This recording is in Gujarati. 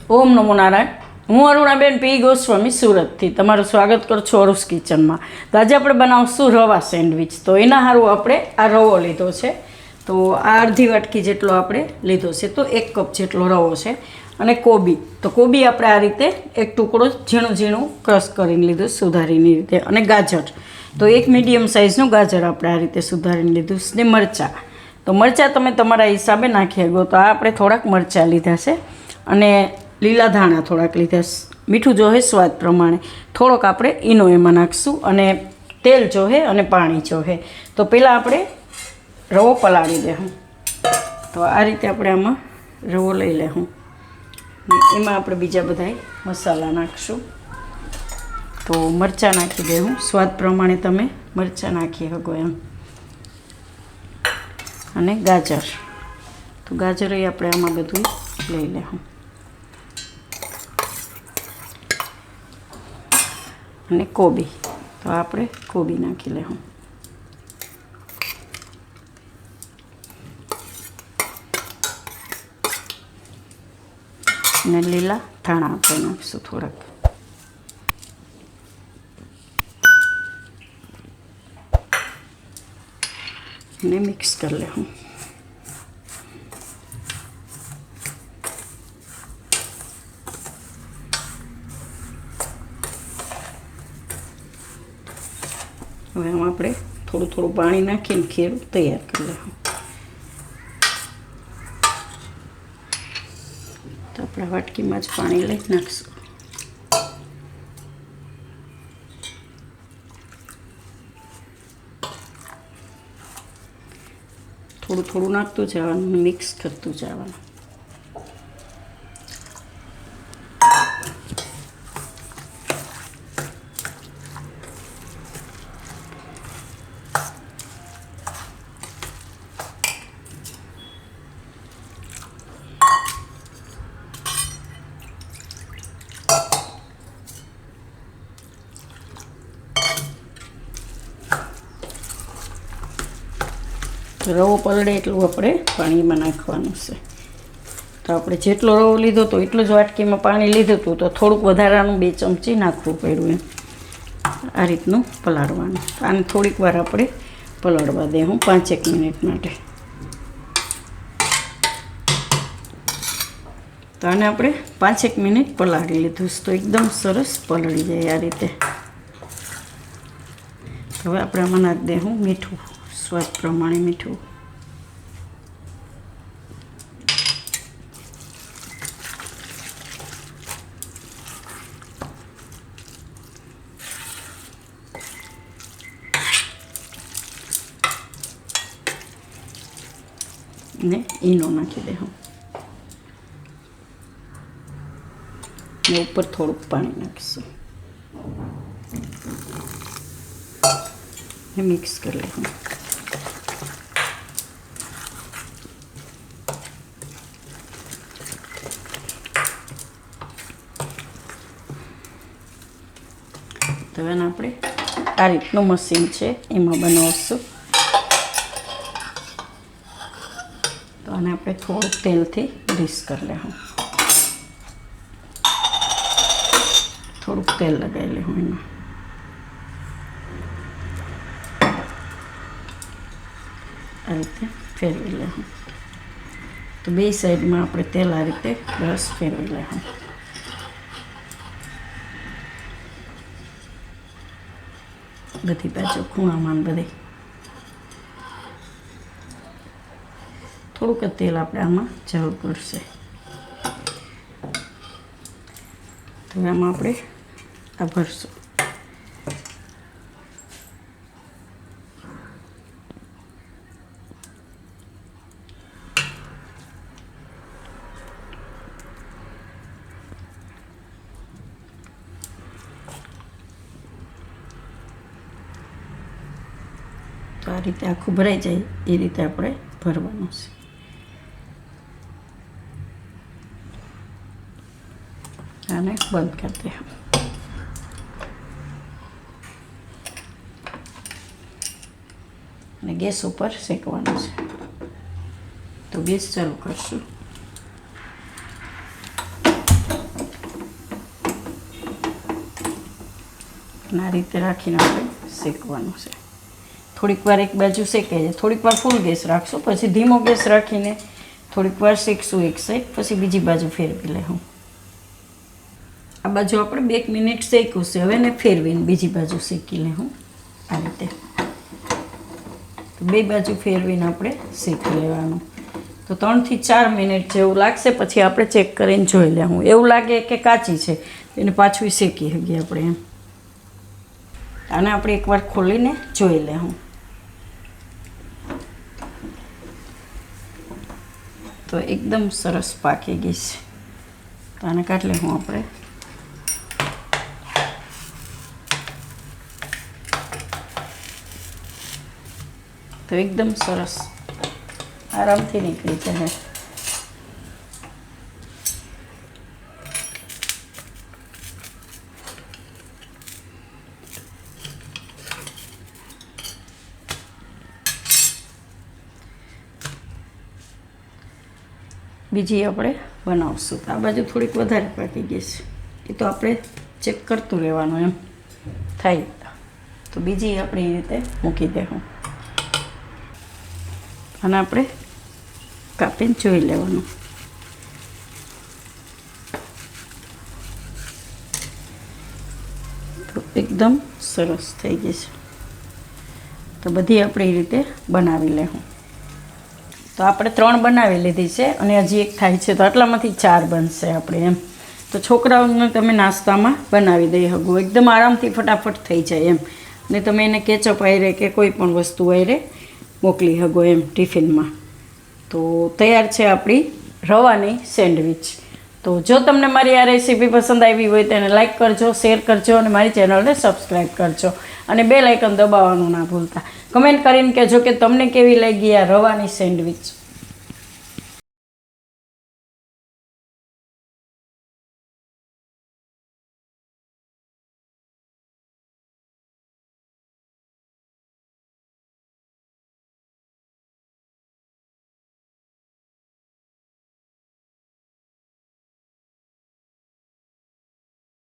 ઓમ નમો નારાયણ. હું અરુણાબેન પી ગોસ્વામી સુરતથી તમારું સ્વાગત કરું છું અરુસ કિચનમાં. તો આજે આપણે બનાવશું રવા સેન્ડવિચ. તો એના સારું આપણે આ રવો લીધો છે. તો આ અડધી વાટકી જેટલો આપણે લીધો છે. તો 1 કપ જેટલો રવો છે. અને કોબી, તો કોબી આપણે આ રીતે એક ટુકડો ઝીણું ઝીણું ક્રશ કરીને લીધું સુધારીની રીતે. અને ગાજર, તો એક મીડિયમ સાઇઝનું ગાજર આપણે આ રીતે સુધારીને લીધું. ને મરચાં, તો મરચાં તમે તમારા હિસાબે નાખી શકો. તો આ આપણે થોડાક મરચાં લીધા છે. અને લીલા ધાણા થોડાક લીધા. મીઠું જોહે સ્વાદ પ્રમાણે. થોડોક આપણે ઈનો એમાં નાખીશું. અને તેલ જોહે અને પાણી જોહે. તો પહેલાં આપણે રવો પલાળી દેવું. તો આ રીતે આપણે આમાં રવો લઈ લેવું. એમાં આપણે બીજા બધા મસાલા નાખીશું. તો મરચાં નાખી દેવું. સ્વાદ પ્રમાણે તમે મરચાં નાખી શકો એમ. અને ગાજર, તો ગાજર આપણે આમાં બધું લઈ લેવું. અને કોબી, તો આપણે કોબી નાખી લેવું. અને લીલા ધાણા આપણે નાખીશું થોડાક. અને મિક્સ કરી લેવું. હવે આમાં આપણે થોડું થોડું પાણી નાખીને ખીરું તૈયાર કરી લેવું. તો આપણે વાટકીમાં જ પાણી લઈ નાખીશું. થોડું થોડું નાખતું જવાનું, મિક્સ કરતું જવાનું. રવો પલળે એટલું આપણે પાણીમાં નાખવાનું છે. તો આપણે જેટલો રવો લીધો તો એટલું જ વાટકીમાં પાણી લીધું હતું. તો થોડુંક વધારાનું 2 ચમચી નાખવું પડ્યું એમ. આ રીતનું પલાળવાનું. આને થોડીક વાર આપણે પલાળવા દેવું, 5-1 મિનિટ માટે. તો આને આપણે 5-1 મિનિટ પલાળી લીધું. તો એકદમ સરસ પલળી જાય આ રીતે. હવે આપણે આમાં નાખી દેવું મીઠું, સ્વાદ પ્રમાણે મીઠું. ને ઈનો નાખી દેવું. ને ઉપર થોડુંક પાણી નાખીશું. ને મિક્સ કરી લેવું. તો હવે આપણે આ રીતનું મશીન છે એમાં બનાવશું. તો આને આપણે થોડુંક તેલથી ગ્રીસ કરી લેવું. થોડુંક તેલ લગાવી લેવું એમાં. આ રીતે ફેરવી લેવું. તો 2 સાઈડમાં આપણે તેલ આ રીતે બસ ફેરવી લેવું. બધી બાજુ ખૂણામાં બધી થોડુંક જ તેલ આપણે આમાં જરૂર પડશે. તો આમાં આપણે આ ભરશું. તો આ રીતે આખું ભરાઈ જાય એ રીતે આપણે ભરવાનું છે. આને બંધ કરી દે. અને ગેસ ઉપર શેકવાનું છે. તો ગેસ ચાલુ કરશું. અને આ રીતે રાખીને આપણે શેકવાનું છે. થોડીક વાર એક બાજુ શેકાઈ જાય, થોડીક વાર ફૂલ ગેસ રાખશું, પછી ધીમો ગેસ રાખીને થોડીક વાર શેકશું એક સાઈડ, પછી બીજી બાજુ ફેરવી લેવું. આ બાજુ આપણે 2 મિનિટ શેક્યું છે, હવે એને ફેરવીને બીજી બાજુ શેકી લેવું આ રીતે. તો 2 બાજુ ફેરવીને આપણે શેકી લેવાનું. તો 3 થી 4 મિનિટ જેવું લાગશે, પછી આપણે ચેક કરીને જોઈ લેવું. એવું લાગે કે કાચી છે એને પાછું શેકી શકીએ આપણે એમ. આને આપણે એકવાર ખોલીને જોઈ લેવું. તો એકદમ સરસ પાકી ગઈ છે. તો આને કાઢી લેવું આપણે. તો એકદમ સરસ આરામથી નીકળી જાય. બીજી આપણે બનાવશું. તો આ બાજુ થોડીક વધારે પાકી ગઈ છે, એ તો આપણે ચેક કરતું રહેવાનું એમ થાય. તો બીજી આપણે એ રીતે મૂકી દેવું. અને આપણે કાપીને જોઈ લેવાનું. તો એકદમ સરસ થઈ ગઈ છે. તો બધી આપણે એ રીતે બનાવી લેવું. તો આપણે 3 બનાવી લીધી છે અને હજી એક થાય છે, તો આટલામાંથી 4 બનશે આપણે એમ. તો છોકરાઓને તમે નાસ્તામાં બનાવી દઈ શકો, એકદમ આરામથી ફટાફટ થઈ જાય એમ. ને તમે એને કેચઅપ આયરે કે કોઈ પણ વસ્તુ આયરે મોકલી શકો એમ ટિફિનમાં. તો તૈયાર છે આપણી રવાની સેન્ડવિચ. તો જો તમને મારી આ રેસીપી પસંદ આવી હોય તો એને લાઇક કરજો, શેર કરજો અને મારી ચેનલને સબસ્ક્રાઈબ કરજો. અને બેલ આઇકન દબાવવાનું ના ભૂલતા. કમેન્ટ કરીને કહેજો કે તમને કેવી લાગી આ રવાની સેન્ડવિચ.